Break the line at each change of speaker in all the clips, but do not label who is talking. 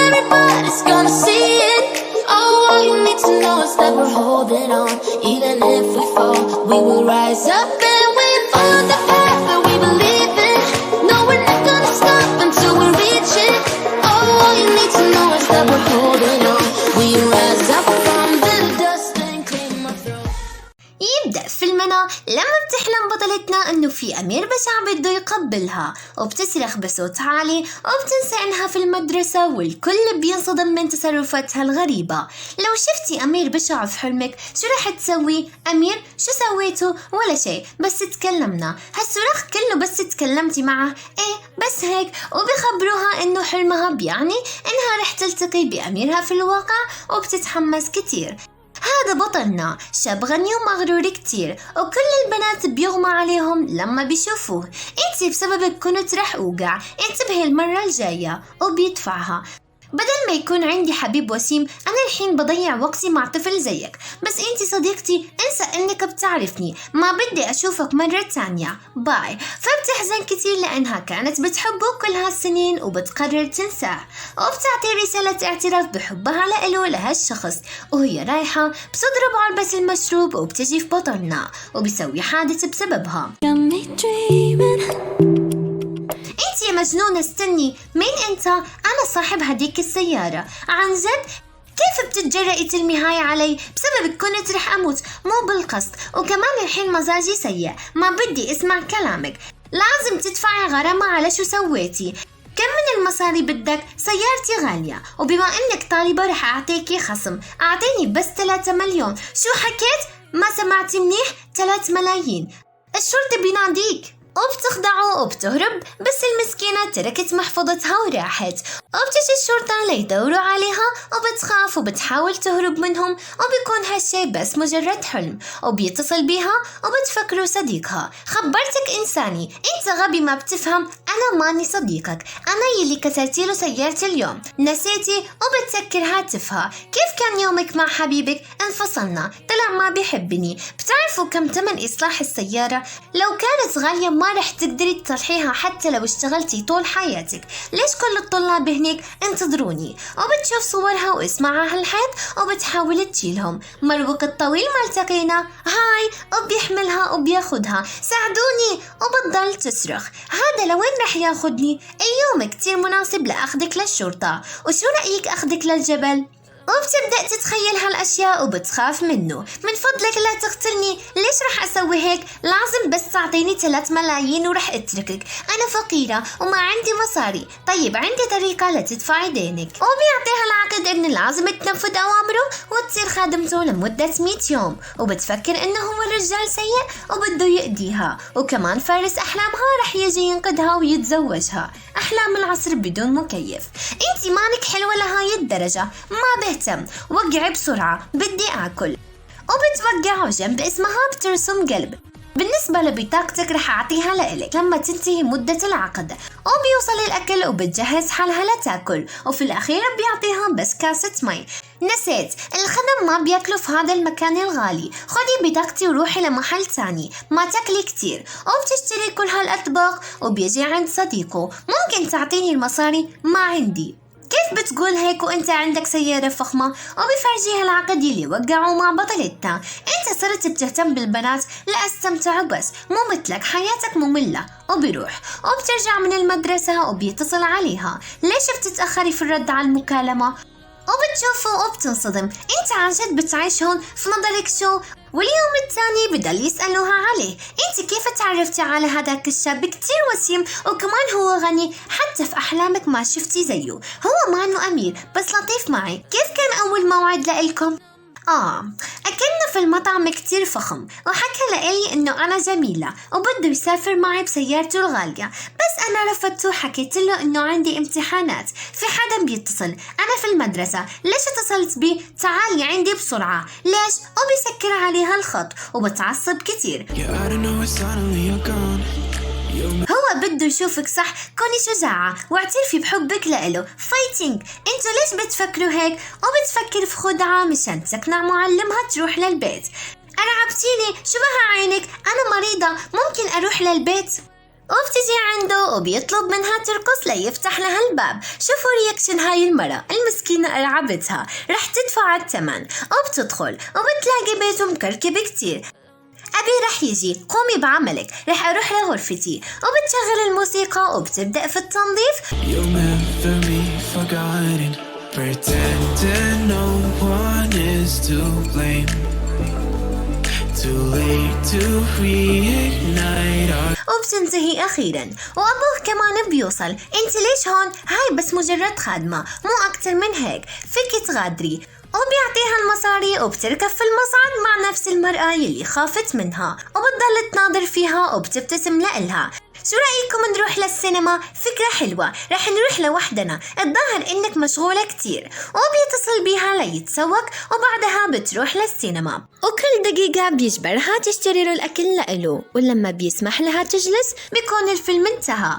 everybody's gonna see it. Oh, all you need to know is that we're holding on. Even if we fall, we will rise up and we follow the path that we believe in. No, we're not gonna stop until we reach it. Oh, all you need to know is that we're holding on. We rise up from the dust and claim our throne.
يبدأ فيلمنا لما بتحلم بطلتنا انه في امير بشع بده يقبلها، وبتصرخ بصوت عالي وبتنسى انها في المدرسة، والكل بينصدم من تصرفاتها الغريبة. لو شفتي امير بشع في حلمك شو رح تسوي؟ امير شو سويته؟ ولا شيء، بس تكلمنا. هالصراخ كله بس تكلمتي معه؟ ايه بس هيك. وبيخبروها انه حلمها بيعني انها رح تلتقي باميرها في الواقع، وبتتحمس كتير. هذا بطلنا شاب غني ومغرور كتير، وكل البنات بيغمى عليهم لما بيشوفوه. انتي بسببك كنت رح اوقع، انتبهي المرة الجاية. وبيدفعها. بدل ما يكون عندي حبيب وسيم، أنا الحين بضيع وقتي مع طفل زيك. بس أنتي صديقتي، انسى أنك بتعرفني، ما بدي أشوفك مرة تانية، باي. فبتحزن كتير لأنها كانت بتحبه كل هالسنين وبتقرر تنساه، وبتعطي رسالة اعتراف بحبها لإله لهالشخص. وهي رايحة بتضرب علبة المشروب وبتجي في بطلنا وبيسوي حادث بسببها. انت يا مجنونة استني، مين انت؟ انا صاحب هديك السيارة. عن جد؟ كيف بتتجرئي ترمي هاي علي؟ بسببك كنت رح اموت، مو بالقصد، وكمان الحين مزاجي سيء، ما بدي اسمع كلامك. لازم تدفعي غرامة على شو سويتي. كم من المصاري بدك؟ سيارتي غالية، وبما انك طالبة رح اعطيكي خصم. اعطيني بس 3 مليون. شو حكيت؟ ما سمعتي منيح؟ 3 ملايين. الشرطة بيناديك. وبتخضعه وبتهرب، بس المسكينة تركت محفظتها وراحت. وبتجي الشرطة ليدوروا عليها، وبتخاف وبتحاول تهرب منهم، وبيكون هالشي بس مجرد حلم. وبيتصل بيها وبتفكره صديقها. خبرتك إنساني، انت غبي ما بتفهم، أنا ماني صديقك، أنا يلي كسرتي له سيارتي اليوم، نسيتي؟ وبتسكر هاتفها. كيف كان يومك مع حبيبك؟ انفصلنا، طلع ما بيحبني. بتعرفوا كم تمن إصلاح السيارة؟ لو كانت غالية ما رح تقدري تصلحيها حتى لو اشتغلتي طول حياتك. ليش كل الطلاب هناك؟ انتظروني. وبتشوف صورها واسمعها هالحيط وبتحاول تشيلهم. مر وقت طويل ما التقينا. هاي. وبيحملها وبياخدها. ساعدوني. وبتضل تصرخ. هذا لوين رح ياخدني؟ اليوم كتير مناسب لأخذك للشرطة. وشو رأيك أخذك للجبل؟ وبتبدأ تتخيل هالأشياء وبتخاف منه. من فضلك لا تقتلني. ليش رح أسوي هيك؟ لازم بس تعطيني 3 ملايين ورح أتركك. أنا فقيرة وما عندي مصاري. طيب عندي طريقة لتدفعي دينك. وبيعطيها العقد إنه لازم تنفذ أوامره وتصير خادمته لمدة 100 يوم. وبتفكر إنه هو رجال سيء وبده يأذيها، وكمان فارس أحلامها رح يجي ينقذها ويتزوجها. أحلام العصر بدون مكيف. انتي مانك حلوة لهاي الدرجة. ما بهتم. وقعي بسرعة، بدي آكل. وبتوقعه جنب اسمها بترسم قلب. بالنسبة لبطاقتك رح أعطيها لإلك لما تنتهي مدة العقد. وبيوصل الأكل وبتجهز حالها لتاكل، وفي الأخير بيعطيها بس كاسة مي. نسيت، الخدم ما بياكلوا في هذا المكان الغالي. خدي بطاقتي وروحي لمحل تاني، ما تاكلي كتير. وبتشتري كل هالأطباق وبيجي عند صديقه. ممكن تعطيني المصاري؟ ما عندي. كيف بتقول هيك وانت عندك سيارة فخمة؟ وبيفرجيها العقد اللي وقعوا مع بطلتنا. انت صرت بتهتم بالبنات لأستمتعوا بس، مو مثلك حياتك مملة. وبيروح وبترجع من المدرسة وبيتصل عليها. ليش بتتأخري في الرد على المكالمة؟ وبتشوفه وبتنصدم. انت عن جد بتعيش هون؟ في نظرك شو؟ واليوم الثاني بدل يسألوها عليه. انت كيف تعرفتي على هذاك الشاب كتير وسيم وكمان هو غني؟ حتى في احلامك ما شفتي زيه. هو ما انه امير بس لطيف معي. كيف كان اول موعد لإلكم؟ أكلنا في المطعم كتير فخم، وحكى لإلي إنه أنا جميلة وبده يسافر معي بسيارته الغالية. بس أنا رفضته وحكيت له إنه عندي امتحانات. في حدا بيتصل، أنا في المدرسة. ليش اتصلت بي؟ تعالي عندي بسرعة. ليش؟ وبيسكر عليها الخط وبتعصب كتير. هو بده يشوفك صح. كوني شجاعة واعترفي بحبك لإله. فايتينج. انتو ليش بتفكروا هيك؟ وبتفكر في خدعة مشان تقنع معلمها تروح للبيت. أرعبتيني. شو بها عينك؟ أنا مريضة، ممكن أروح للبيت؟ وبتجي عنده وبيطلب منها ترقص ليفتح لها الباب. شوفوا رياكشن هاي المرة المسكينة، ألعبتها، رح تدفع الثمن. وبتدخل وبتلاقي بيته مكركب كتير. أبي رح يجي، قومي بعملك، رح أروح لغرفتي. وبتشغل الموسيقى وبتبدأ في التنظيف.
You'll never be forgotten. Pretending no one is to blame. Too late to reignite our
وبتنتهي أخيرا وأبوه كمان بيوصل. انت ليش هون؟ هاي بس مجرد خادمة، مو أكتر من هيك، فيك تغادري. وبيعطيها المصاري وبتركب في المصعد مع نفس المرأة يلي خافت منها، وبتضل تناظر فيها وبتبتسم لإلها. شو رأيكم نروح للسينما؟ فكرة حلوة، رح نروح لوحدنا، الظاهر إنك مشغولة كتير. وبيتصل بيها ليتسوق وبعدها بتروح للسينما. وكل دقيقة بيجبرها تشتري له الأكل لإله، ولما بيسمح لها تجلس بيكون الفيلم انتهى.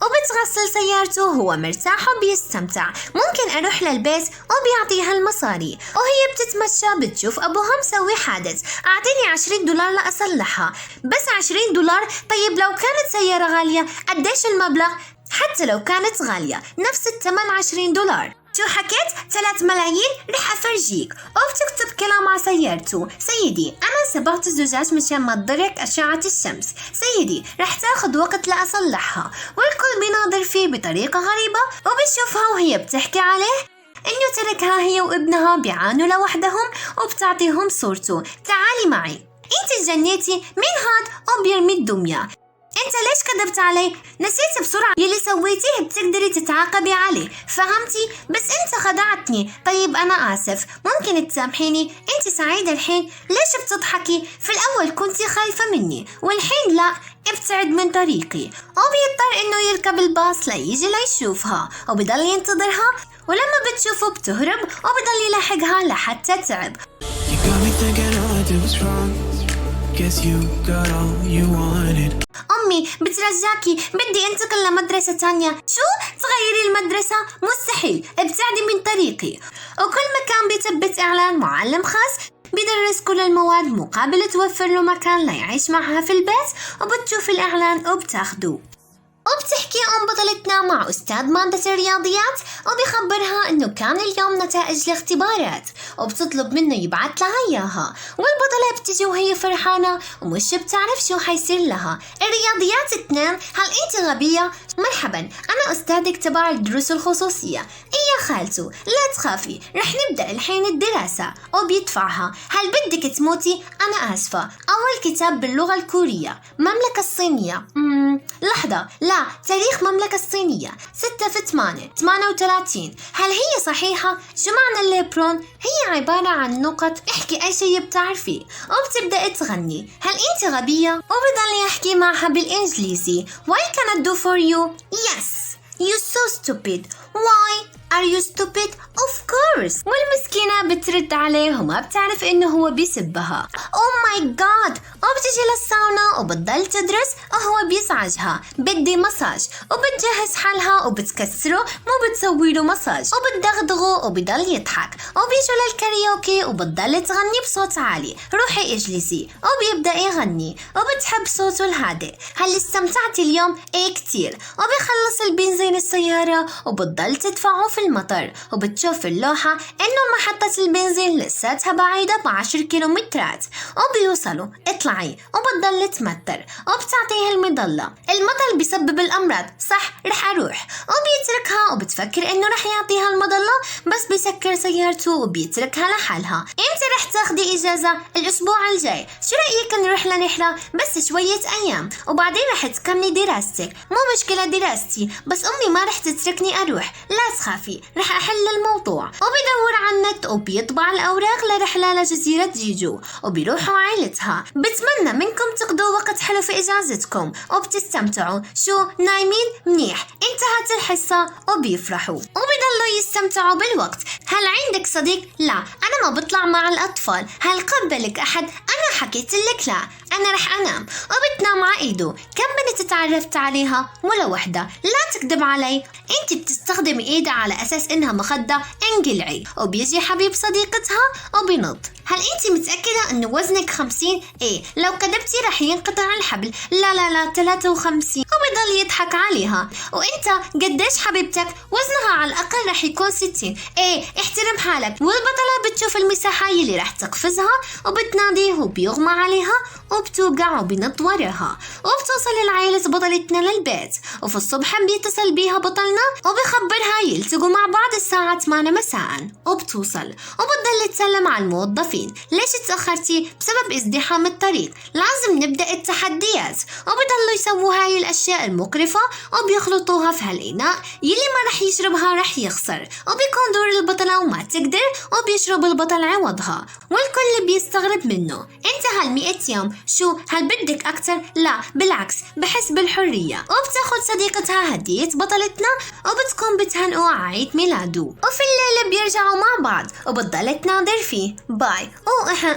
وبتغسل سيارته وهو مرتاح وبيستمتع. ممكن أروح للبيت وبيعطيها المصاري. وهي بتتمشى بتشوف أبوها مسوي حادث. أعطيني $20 لأصلحها. بس $20؟ طيب لو كانت سيارة غالية قديش المبلغ؟ حتى لو كانت غالية نفس الثمن $20. شو حكيت؟ 3 ملايين؟ رح أفرجيك. وبتكتب كلام على سيارته. سيدي أنا سبقت الزجاج مشان ما تضرك أشعة الشمس. سيدي رح تاخد وقت لأصلحها. والكل بيناظر فيه بطريقة غريبة وبيشوفها وهي بتحكي عليه إنه تركها هي وابنها بيعانوا لوحدهم وبتعطيهم صورته. تعالي معي. انت جنيتي؟ مين هاد؟ وبيرمي الدمية. انت ليش كذبت علي؟ نسيت بسرعة يلي سويتيه بتقدري تتعاقبي عليه، فهمتي؟ بس انت خدعتني. طيب انا اسف، ممكن تسامحيني؟ انت سعيدة الحين؟ ليش بتضحكي؟ في الاول كنتي خايفة مني والحين لا، ابتعد من طريقي. وبيضطر انه يركب الباص ليجي ليشوفها وبضل ينتظرها، ولما بتشوفه بتهرب وبضل يلاحقها لحتى تعب.
You got me thinking all I did was wrong. Guess you got all you wanted.
أمي بترجاكي، بدي أنتقل لمدرسة تانية. شو؟ تغيري المدرسة؟ مستحيل، ابتعدي من طريقي. وكل مكان بيثبت إعلان معلم خاص بيدرس كل المواد مقابل توفر له مكان ليعيش معها في البيت. وبتشوف الإعلان وبتاخده. وبتحكي بطلتنا مع أستاذ مادة الرياضيات وبيخبرها إنه كان اليوم نتائج الاختبارات وبتطلب منه يبعت لها إياها. والبطلة بتجي وهي فرحانة ومش بتعرف شو حيصير لها. الرياضيات 2، هل أنت غبية؟ مرحبا، أنا أستاذك تبع الدروس الخصوصية. إيه يا خالته، لا تخافي، رح نبدأ الحين الدراسة. وبيدفعها. هل بدك تموتي؟ أنا آسفة، أول كتاب باللغة الكورية. مملكة الصينية. لحظة، لا، تاريخ مملكة الصينية 6/8/38. هل هي صحيحة؟ شو معنى الليبرون؟ هي عبارة عن نقط. احكي أي شيء بتعرفيه. وبتبدأ تغني. هل أنت غبية؟ وبضل يحكي معها بالإنجليزي. Why can I do for you? Yes, you're so stupid. Why are you stupid? Of course. والمسكينة بترد عليه وما بتعرف إنه هو بيسبها. Oh my god. وبتجي للساونا وبتضل تدرس وهو بيزعجها. بدي مساج. وبتجهز حالها وبتكسره، مو بتسوي له مساج. وبتدغدغه وبضل يضحك. وبيجوا للكاريوكي وبتضل تغني بصوت عالي. روحي اجلسي. وبيبدأ يغني وبتحب صوته الهادئ. هل استمتعتي اليوم؟ ايه كتير. وبيخلص البنزين السيارة وبتضل تدفعه في المطر. وبتشوف اللوحة إنه محطة البنزين لساتها بعيدة ب10 كيلومترات. وبيوصلوا. اطلعي. وبتضل تمطر وبتعطيها المظلة. المطر بيسبب الأمراض، صح، رح أروح. وبيتركها وبتفكر إنه رح يعطيها المظلة، بس بيسكر سيارته وبيتركها لحالها. إمتى رح تاخدي إجازة؟ الأسبوع الجاي. شو رأيك نروح لنحلة؟ بس شوية أيام وبعدين رح تكملي دراستك. مو مشكلة دراستي، بس أمي ما رح تتركني أروح. لا تخافي، رح أحل الموضوع. وبيدور على النت وبيطبع الأوراق لرحلة لجزيرة جيجو. وبيروحوا عائلتها. بتمنى منكم تقضوا وقت حلو في إجازتكم وبتستمتعوا. شو نايمين؟ منيح، انتهت الحصة. وبيفرحوا وبيضلوا يستمتعوا بالوقت. هل عندك صديق؟ لا، أنا ما بطلع مع الأطفال. هل قبلك أحد؟ أنا حكيت لك لا، أنا رح أنام. وبتنام على إيده. كم بنت تعرفت عليها؟ ولا وحدة. لا تكذب علي، أنت بتستخدمي إيدها على أساس إنها مخدة انقلعي. وبيجي حبيب صديقتها وبينط. هل أنت متأكدة إنه وزنك 50؟ إيه، لو كذبتي رح ينقطع الحبل. لا 53. وبيضل يضحك عليها. وأنت قديش حبيبتك؟ وزنها على الأقل رح يكون 60. إيه، احترم حالك. والبطلة بتشوف المساحة يلي رح تقفزها وبتناديه وبيغمى عليها وبتوقع وبنط وراها. وبتوصل العائلة بطلتنا للبيت. وفي الصبح بيتصل بيها بطلنا وبيخبرها يلتقوا مع بعض الساعة 8 مساء. وبتوصل وبتضل تسلم على الموظفين. ليش تأخرتي؟ بسبب ازدحام الطريق، لازم نبدأ التحديات. وبضلوا يسووا هاي الأشياء المقرفة وبيخلطوها في هالإناء يلي ما رح يشربها رح يخسر. وبيكون دور البطلة وما تقدر وبيشرب البطل عوضها. والكل بيستغرب منه. انت هال100 يوم شو هل بدك أكتر؟ لا بالعكس، بحس بالحرية. وبتاخد صديقتها هدية بطلتنا وبتكون بتهنئوا عيد ميلاده. وفي الليلة بيرجعوا مع بعض وبتضل تناظر فيه باي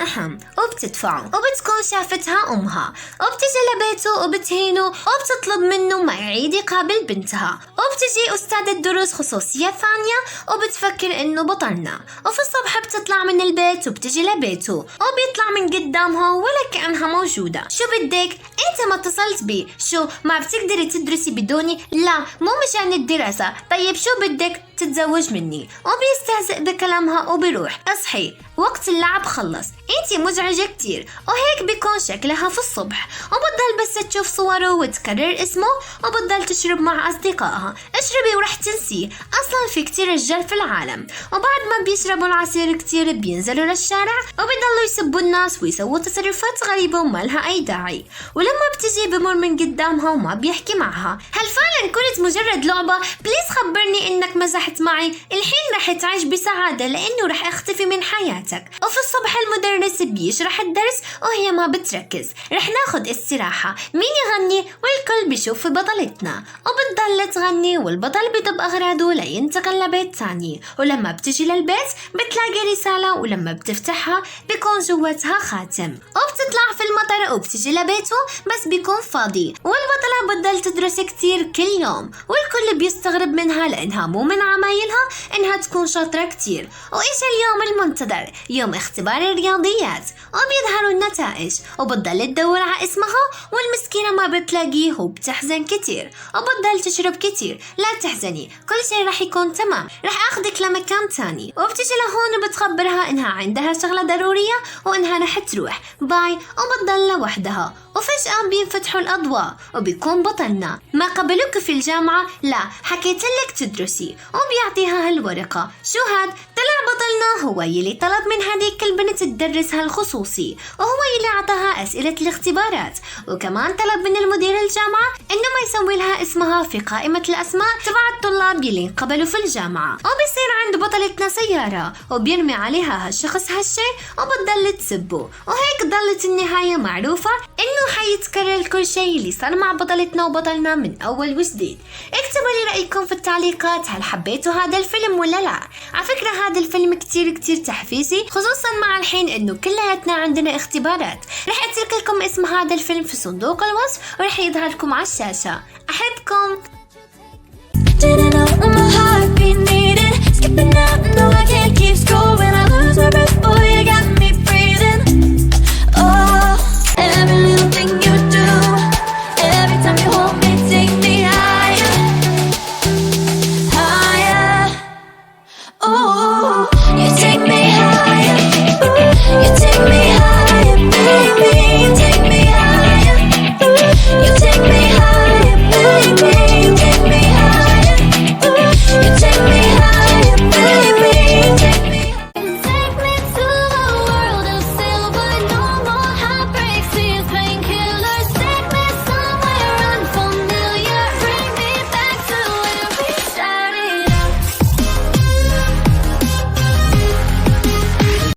أحم وبتدفعوا. وبتكون شافتها أمها وبتجي لبيته وبتهينه وبتطلب منه ما يعيد يقابل بنتها. وبتجي أستاذة دروس خصوصية ثانية وبتفكر إنه بطلنا. وفي الصبح بتطلع من البيت وبتجي لبيته وبيطلع من قدامها ولا كأنها موجودة. شو بدك؟ أنت ما اتصلت بي. شو ما بتقدري تدرسي بدوني؟ لا مو مشان الدراسة. طيب شو بدك؟ تتزوج مني. وبيستهزئ بكلامها وبيروح. اصحي وقت اللعب خلص، انتي مزعجة كتير. وهيك بيكون شكلها في الصبح. وبتضل بس تشوف صوره وتكرر اسمه وبتضل تشرب مع أصدقائها. اشربي ورح تنسيه، أصلا في كتير رجال في العالم. وبعد ما بيشربوا العصير كتير بينزلوا للشارع وبيضلوا يسبوا الناس ويسووا تصرفات غريبة وما لها أي داعي. ولما بتجي بمر من قدامها وما بيحكي معها. هل فعلا كنت مجرد لعبة؟ بليز خبرني إنك مزحت معي. الحين رح تعيش بسعادة لأنه رح أختفي من حياتك. وفي الصبح المدرس بيشرح الدرس وهي ما بتركز. رح ناخد استراحة. مين يغني؟ والكل بيشوف بطلتنا وبتضل تغني والبطل بدب أغراضه لينتقل لبيت تاني. ولما بتجي للبيت بتلاقي رسالة ولما بتفتحها بيكون جواتها خاتم. وبتطلع في المطر وبتجي لبيته بس بيكون فاضي. والبطلة بتضل تدرس كتير كل يوم والكل بيستغرب منها لأنها مو من عمايلها إنها تكون شاطرة كتير. وإيش اليوم المنتظر؟ يوم اختبار الرياضيات. وبيظهروا النتائج وبتضل تدور على اسمها والمسكينة ما بتلاقيه وبتحزن كتير. وبتضل تشرب كتير. لا تحزني، كل شيء رح يكون تمام، رح أخذك لمكان تاني. وبتجي لهون وبتخبرها إنها عندها شغلة ضرورية وإنها رح تروح باي. وبتضل لوحدها. وفجأة بينفتحوا الأضواء وبيكون بطلنا. ما قبلوك في الجامعة؟ لا حكيتلك تدرسي. وبيعطيها هالورقة. شو هاد؟ طلع بطلنا هو يلي طلب من هذيك البنت تدرسها الخصوصي وهو يلي عطاها أسئلة الاختبارات. وكمان طلب من المدير الجامعة إنه ما يسوي لها اسمها في قائمة الأسماء تبع الطلاب يلي انقبلوا في الجامعة. وبيصير عند بطلتنا سيارة وبيرمي عليها هالشخص هالشي وبتضل تسبه. وهيك ضلت النهاية معروفة إنه حيتكرر كل شيء اللي صار مع بطلتنا وبطلنا من أول وجديد. اكتبوا لي رأيكم في التعليقات. هل حبيتوا هذا الفيلم ولا لا؟ على فكرة هذا الفيلم كتير تحفيزي خصوصا مع الحين إنه كلياتنا عندنا اختبارات. رح أترك لكم اسم هذا الفيلم في صندوق الوصف ورح يظهر لكم على الشاشة. أحبكم.
Didn't know my heart be needed. Skipping out, no I can't keep score. When I lose my breath, boy, you got me breathing. Oh, every little thing you do, every time you hold me, take me higher, higher. Oh.